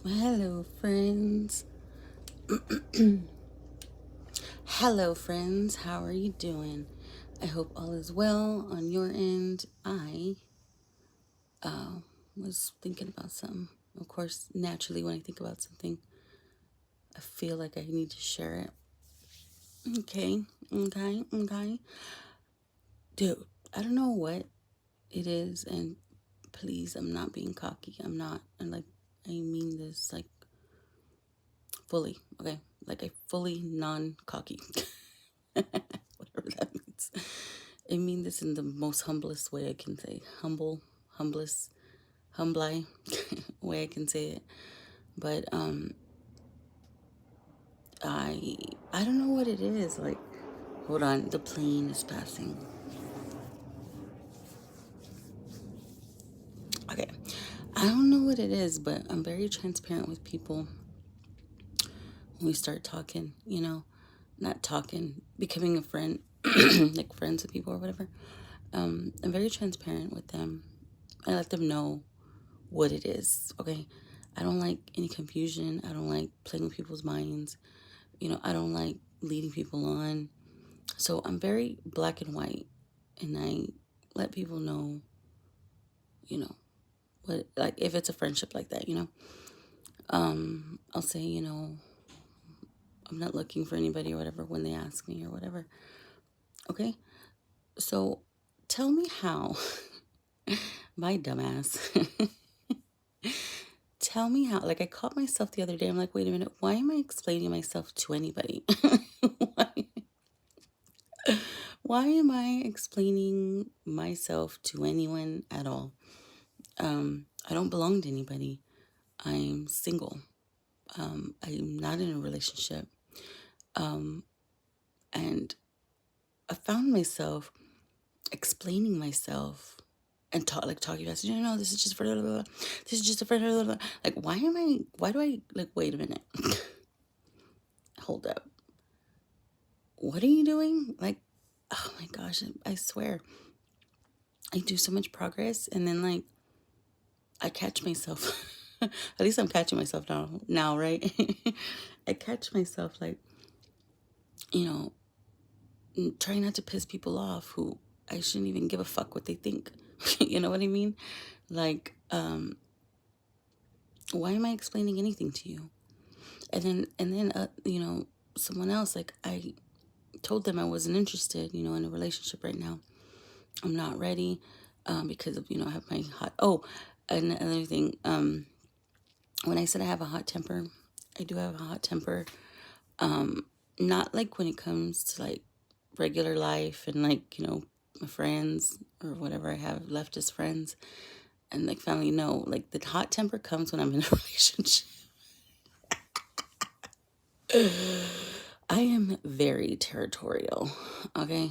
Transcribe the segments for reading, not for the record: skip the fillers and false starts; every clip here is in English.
Hello, friends. Hello, friends. How are you doing? I hope all is well on your end. I was thinking about something. Of course, naturally, when I think about something, I feel like I need to share it. Okay. Dude, I don't know what it is, and please, I'm not being cocky. I'm not. And like, I mean this like fully. Okay, like I fully non-cocky. Whatever that means. I mean this in the most humblest way I can say. Humblest, humbly way I can say it. But I don't know what it is. Like, hold on, the plane is passing. Okay, I don't know what it is, but I'm very transparent with people when we start talking. Not talking, becoming a friend, like friends with people or whatever. I'm very transparent with them. I let them know what it is, okay? I don't like any confusion. I don't like playing with people's minds. I don't like leading people on. So I'm very black and white, and I let people know, you know, what, like, if it's a friendship like that. I'll say, I'm not looking for anybody or whatever when they ask me or whatever. Okay? So tell me how, my dumbass, tell me how, like, I caught myself the other day. I'm like, wait a minute, why am I explaining myself to anybody? why, why am I explaining myself to anyone at all? I don't belong to anybody. I'm single. I'm not in a relationship. And I found myself explaining myself and talking about, no, this is just for, blah, blah, blah. This is just for, blah, blah, blah. Like, why do I, like, wait a minute. Hold up. What are you doing? Like, oh my gosh, I swear. I do so much progress, and then, like, I catch myself. At least I'm catching myself now, right? I catch myself, like, you know, trying not to piss people off who I shouldn't even give a fuck what they think. You know what I mean? Like, why am I explaining anything to you? And then, someone else, like, I told them I wasn't interested, in a relationship right now. I'm not ready, because of, I have my another thing, when I said I have a hot temper, I do have a hot temper. Not like when it comes to, like, regular life and, like, my friends or whatever I have left as friends and, like, family. No, like, the hot temper comes when I'm in a relationship. I am very territorial, okay?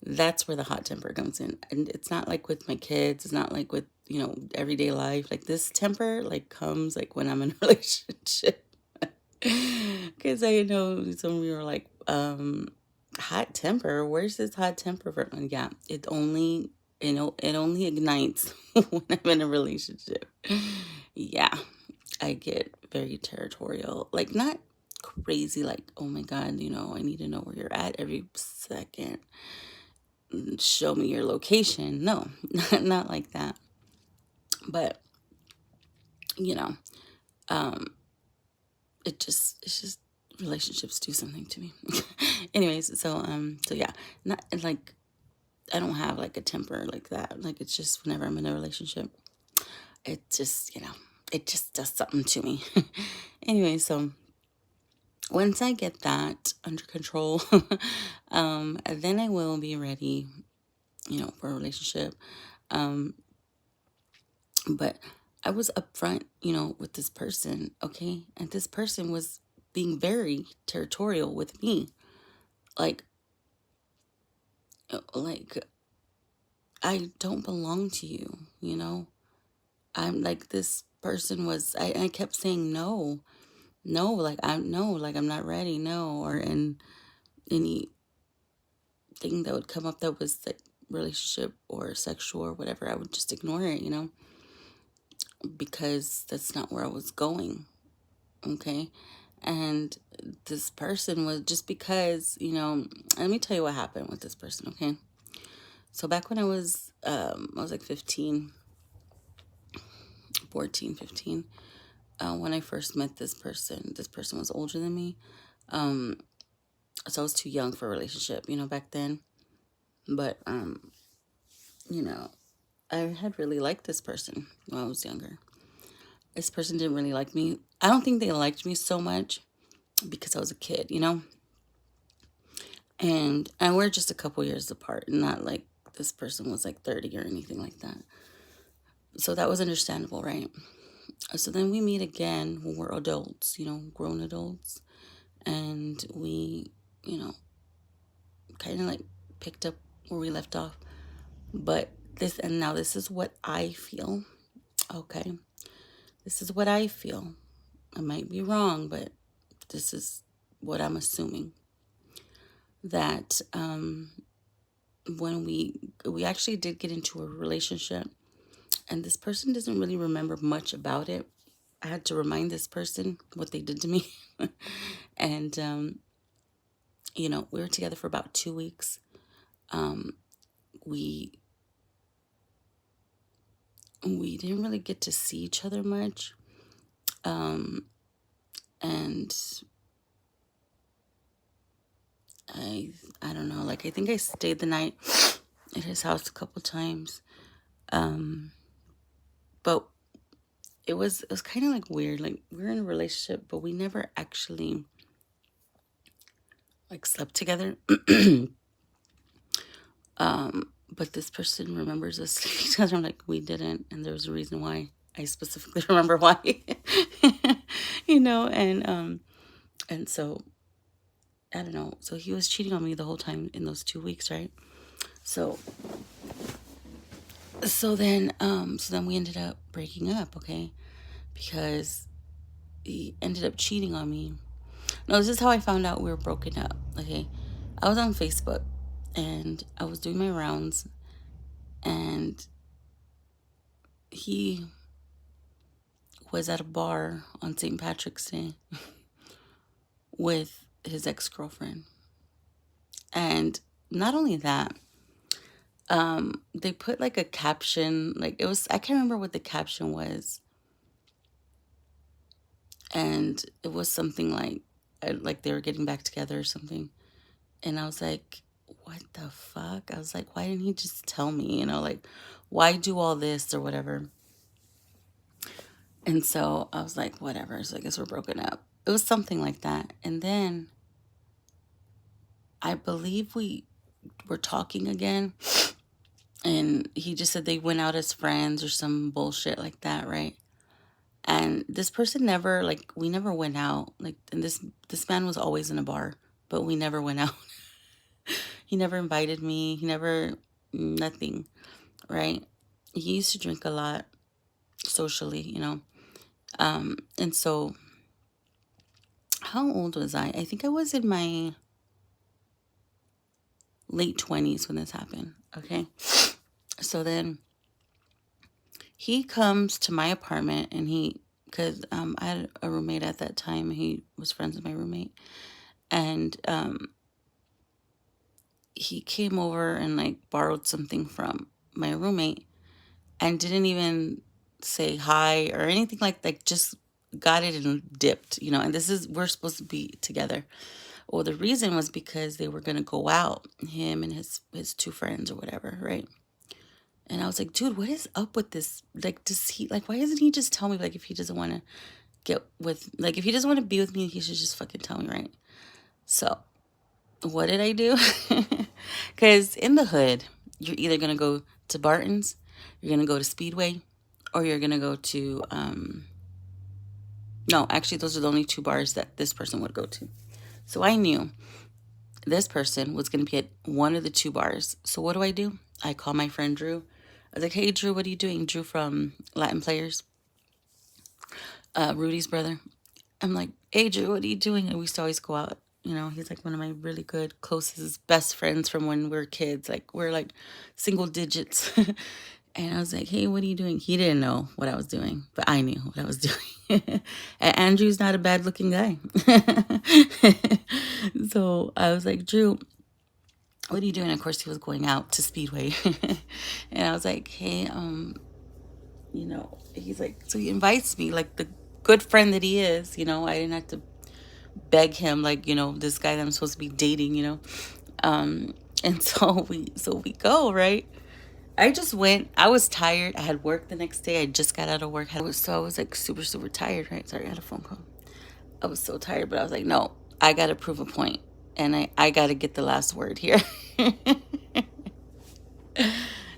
That's where the hot temper comes in. And it's not like with my kids, it's not like with, everyday life. Like, this temper, like, comes, like, when I'm in a relationship. Because I know some of you are like, hot temper, where's this hot temper from? And yeah, it only ignites when I'm in a relationship. Yeah, I get very territorial. Like, not crazy, like, oh my God, I need to know where you're at every second. Show me your location. No, not like that. But, you know, it's just relationships do something to me. Anyways, so yeah, not like, I don't have like a temper like that. Like, it's just whenever I'm in a relationship, it just, it just does something to me. Anyway, so once I get that under control, then I will be ready, for a relationship. But I was upfront, with this person, okay? And this person was being very territorial with me. Like, like, I don't belong to you, I'm like, this person was, I kept saying no, no, like, I'm not ready, no, or in anything that would come up that was like relationship or sexual or whatever, I would just ignore it, because that's not where I was going. Okay. And this person was just because, let me tell you what happened with this person. Okay. So back when I was like 15, 14, 15, when I first met this person was older than me. Um, so I was too young for a relationship, back then. But, you know, I had really liked this person when I was younger. This person didn't really like me. I don't think they liked me so much because I was a kid, and we're just a couple years apart, not like this person was like 30 or anything like that. So that was understandable, right? So then we meet again when we're adults, grown adults, and we, you know, kind of like picked up where we left off. But this is what I feel. Okay. This is what I feel. I might be wrong, but this is what I'm assuming. That when we actually did get into a relationship, and this person doesn't really remember much about it. I had to remind this person what they did to me. And we were together for about 2 weeks. We we didn't really get to see each other much. And I don't know, like I think I stayed the night at his house a couple times. But it was kind of like weird. Like we were in a relationship, but we never actually like slept together. But this person remembers us sleeping together. I'm like, we didn't, and there was a reason why. I specifically remember why. And so I don't know. So he was cheating on me the whole time in those 2 weeks, right? So so then we ended up breaking up, okay? Because he ended up cheating on me. No, this is how I found out we were broken up, okay? I was on Facebook and I was doing my rounds, and he was at a bar on St. Patrick's Day with his ex-girlfriend. And not only that, they put like a caption, like it was, I can't remember what the caption was. And it was something like they were getting back together or something. And I was like, what the fuck? I was like, why didn't he just tell me, like, why do all this or whatever? And so I was like, whatever. So I guess we're broken up. It was something like that. And then I believe we were talking again. And he just said they went out as friends or some bullshit like that, right? And this person never, like, we never went out. Like, and this man was always in a bar, but we never went out. He never invited me. He never, nothing, right? He used to drink a lot socially, and so, how old was I? I think I was in my late 20s when this happened, okay? So then he comes to my apartment, and because I had a roommate at that time. He was friends with my roommate. And he came over and like borrowed something from my roommate and didn't even say hi or anything, like just got it and dipped, and we're supposed to be together. Well, the reason was because they were going to go out, him and his two friends or whatever, right? And I was like, dude, what is up with this? Like, why doesn't he just tell me, like, if he doesn't want to if he doesn't want to be with me, he should just fucking tell me, right? So what did I do? Because in the hood, you're either going to go to Barton's, you're going to go to Speedway, or you're going to go to, no, actually, those are the only two bars that this person would go to. So I knew this person was going to be at one of the two bars. So what do? I call my friend Drew. I was like, hey, Drew, what are you doing? Drew from Latin Players, Rudy's brother. I'm like, hey, Drew, what are you doing? And we used to always go out. He's like one of my really good, closest, best friends from when we were kids. Like, we're like single digits. And I was like, hey, what are you doing? He didn't know what I was doing, but I knew what I was doing. And Andrew's not a bad looking guy. So I was like, Drew, what are you doing? Of course, he was going out to Speedway. And I was like, hey, he's like, so he invites me, like the good friend that he is, I didn't have to beg him, like, this guy that I'm supposed to be dating, and so we go, right? I just went. I was tired. I had work the next day. I just got out of work. I was like super, super tired, right? Sorry, I had a phone call. I was so tired, but I was like, no, I got to prove a point. And I got to get the last word here.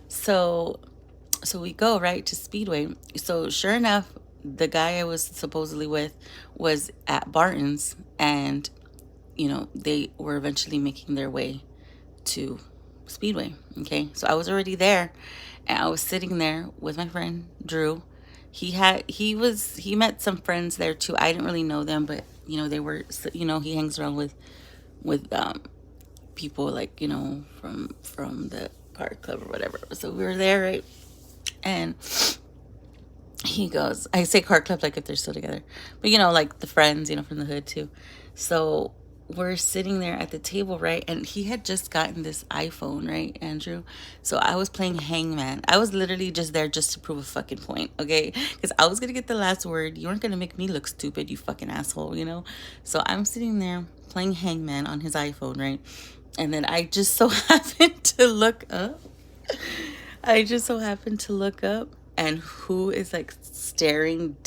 So we go, right, to Speedway. So sure enough, the guy I was supposedly with was at Barton's. And, they were eventually making their way to Speedway. Okay, so I was already there, and I was sitting there with my friend Drew. He met some friends there too. I didn't really know them, but they were, he hangs around with people like from the car club or whatever. So we were there, right? And he goes, I say car club like if they're still together, but like the friends, from the hood too. So we're sitting there at the table, right? And he had just gotten this iPhone, right, Andrew? So I was playing Hangman. I was literally just there just to prove a fucking point, okay? Because I was going to get the last word. You weren't going to make me look stupid, you fucking asshole. So I'm sitting there playing Hangman on his iPhone, right? And then I just so happened to look up. And who is like staring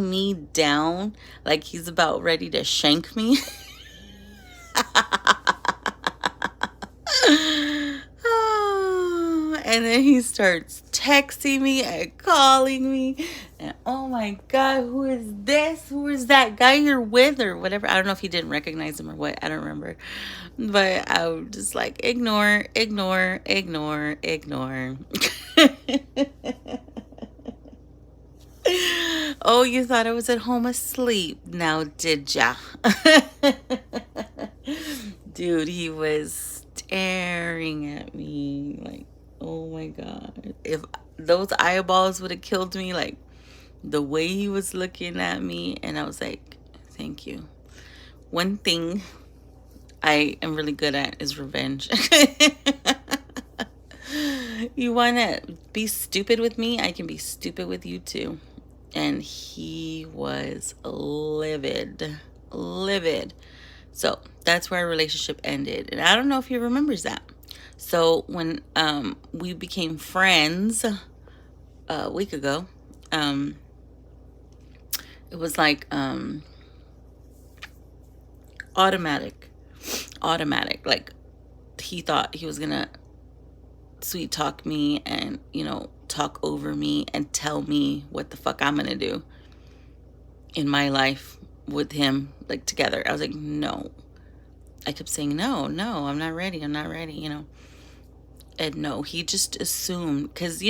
me down like he's about ready to shank me. And then he starts texting me and calling me. And oh my God, who is this? Who is that guy you're with or whatever? I don't know if he didn't recognize him or what. I don't remember. But I was just like, ignore. Oh, you thought I was at home asleep. Now, did ya? Dude, he was staring at me like, oh my God. If those eyeballs would have killed me, like the way he was looking at me, and I was like, thank you. One thing I am really good at is revenge. You want to be stupid with me? I can be stupid with you too. And he was livid. So that's where our relationship ended. And I don't know if he remembers that. So when we became friends a week ago, it was like automatic. Like he thought he was going to sweet talk me and, talk over me and tell me what the fuck I'm going to do in my life with him, like together. I was like, no. I kept saying, no, I'm not ready. And no, he just assumed, because,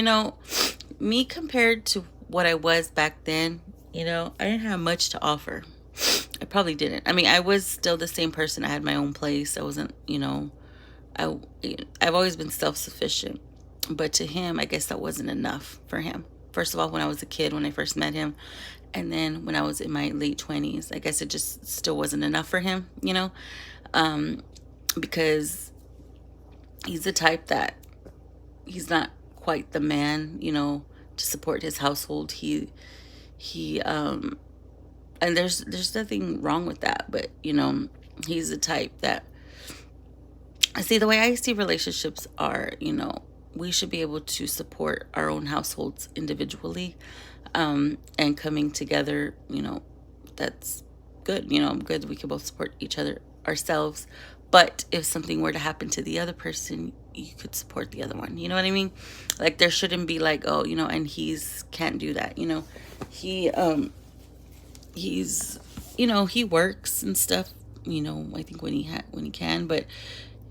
me compared to what I was back then, I didn't have much to offer. I probably didn't. I mean, I was still the same person. I had my own place. I wasn't, I've always been self-sufficient. But to him, I guess that wasn't enough for him. First of all, when I was a kid, when I first met him, and then when I was in my late 20s, I guess it just still wasn't enough for him, because he's the type that he's not quite the man, to support his household. He and there's nothing wrong with that, but he's the type that, I see, the way I see relationships are, we should be able to support our own households individually, and coming together, that's good. Good. We can both support each other ourselves. But if something were to happen to the other person, you could support the other one. You know what I mean? Like there shouldn't be like, oh, and he's can't do that. He's he works and stuff. I think when he can, but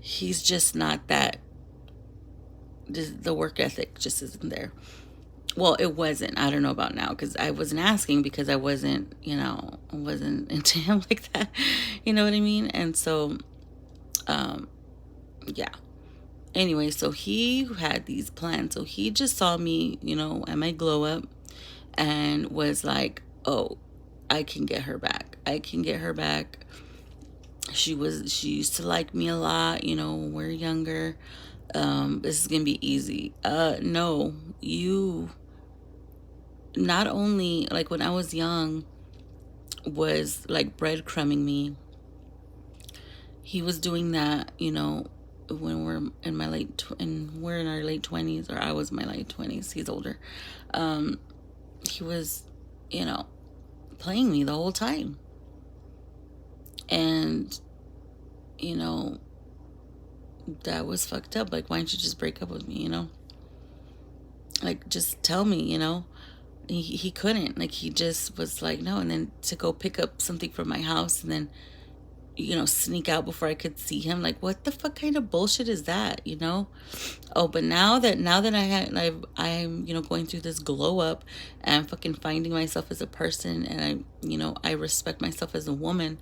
he's just not that. The work ethic just isn't there. Well, it wasn't. I don't know about now, because I wasn't asking, because I wasn't into him like that. You know what I mean? And so, yeah. Anyway, so he had these plans. So he just saw me, at my glow up and was like, oh, I can get her back. I can get her back. She used to like me a lot, when we are younger. This is gonna be easy. No, you not only, like, when I was young, was like breadcrumbing me. He was doing that, when we're in our late 20s, or I was in my late 20s. He's older. He was, playing me the whole time. And, that was fucked up. Like, why don't you just break up with me, Like, just tell me, He couldn't. Like, he just was like, no. And then to go pick up something from my house and then, sneak out before I could see him. Like, what the fuck kind of bullshit is that, Oh, but now that I'm, going through this glow up and fucking finding myself as a person, and I respect myself as a woman.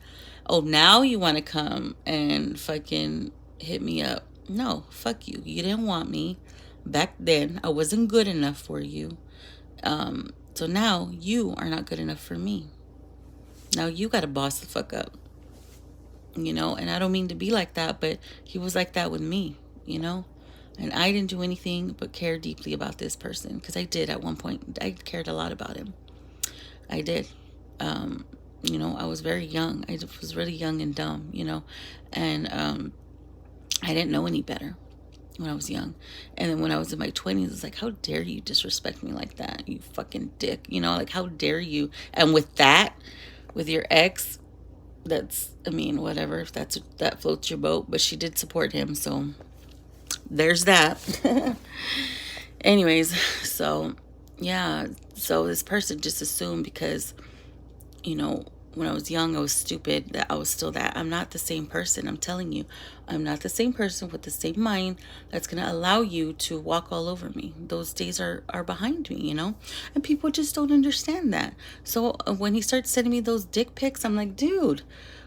Oh, now you want to come and fucking hit me up. No, fuck you. You didn't want me. Back then, I wasn't good enough for you. So now you are not good enough for me. Now you got to boss the fuck up. And I don't mean to be like that, but he was like that with me, and I didn't do anything but care deeply about this person, because I did at one point. I cared a lot about him. I did. I was very young. I was really young and dumb, and I didn't know any better when I was young. And then when I was in my 20s, it's like, how dare you disrespect me like that, you fucking dick, like, how dare you? And with your ex, whatever, if that floats your boat. But she did support him, so there's that. Anyways, so yeah, so this person just assumed, because when I was young, I was stupid, that I was still that. I'm not the same person. I'm telling you, I'm not the same person with the same mind that's going to allow you to walk all over me. Those days are behind me, and people just don't understand that. So when he starts sending me those dick pics, I'm like, dude,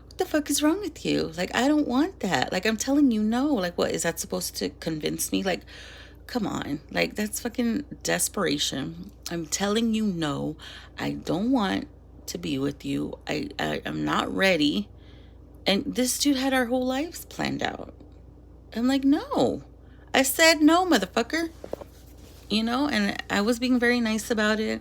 what the fuck is wrong with you? Like, I don't want that. Like, I'm telling you, no. Like, what is that supposed to convince me? Like, come on. Like, that's fucking desperation. I'm telling you, no. I don't want to be with you. I'm not ready. And this dude had our whole lives planned out. I'm like, no. I said no, motherfucker. And I was being very nice about it.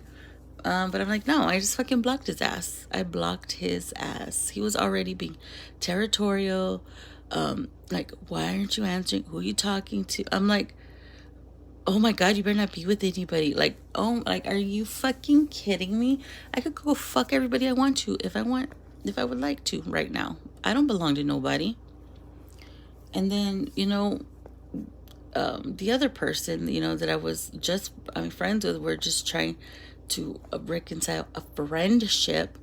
But I'm like, no, I just fucking blocked his ass. I blocked his ass. He was already being territorial. Like, why aren't you answering? Who are you talking to? I'm like, oh my God, you better not be with anybody. Like, oh, like, are you fucking kidding me? I could go fuck everybody I want to if I would like to right now. I don't belong to nobody. And then, the other person, that I was friends with, were just trying to reconcile a friendship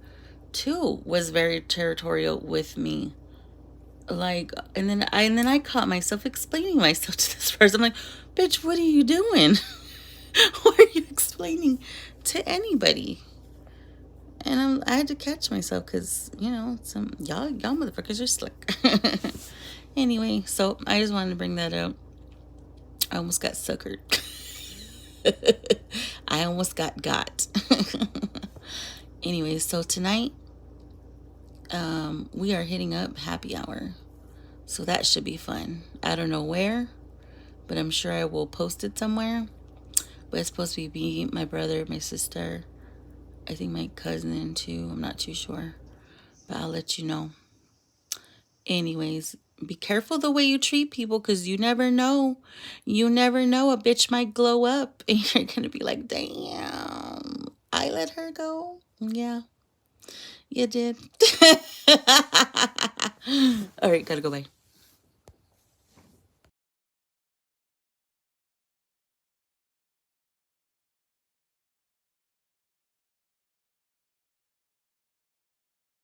too, was very territorial with me. Like, and then I caught myself explaining myself to this person. I'm like, bitch, what are you doing? What are you explaining to anybody? And I had to catch myself, because some y'all motherfuckers are slick. Anyway, so I just wanted to bring that up. I almost got suckered. I almost got. Anyway, so tonight, we are hitting up happy hour. So that should be fun. I don't know where, but I'm sure I will post it somewhere. But it's supposed to be me, my brother, my sister, I think my cousin too. I'm not too sure, but I'll let you know. Anyways, be careful the way you treat people, because you never know. You never know. A bitch might glow up and you're going to be like, damn, I let her go. Yeah, you did. All right, gotta go. Bye.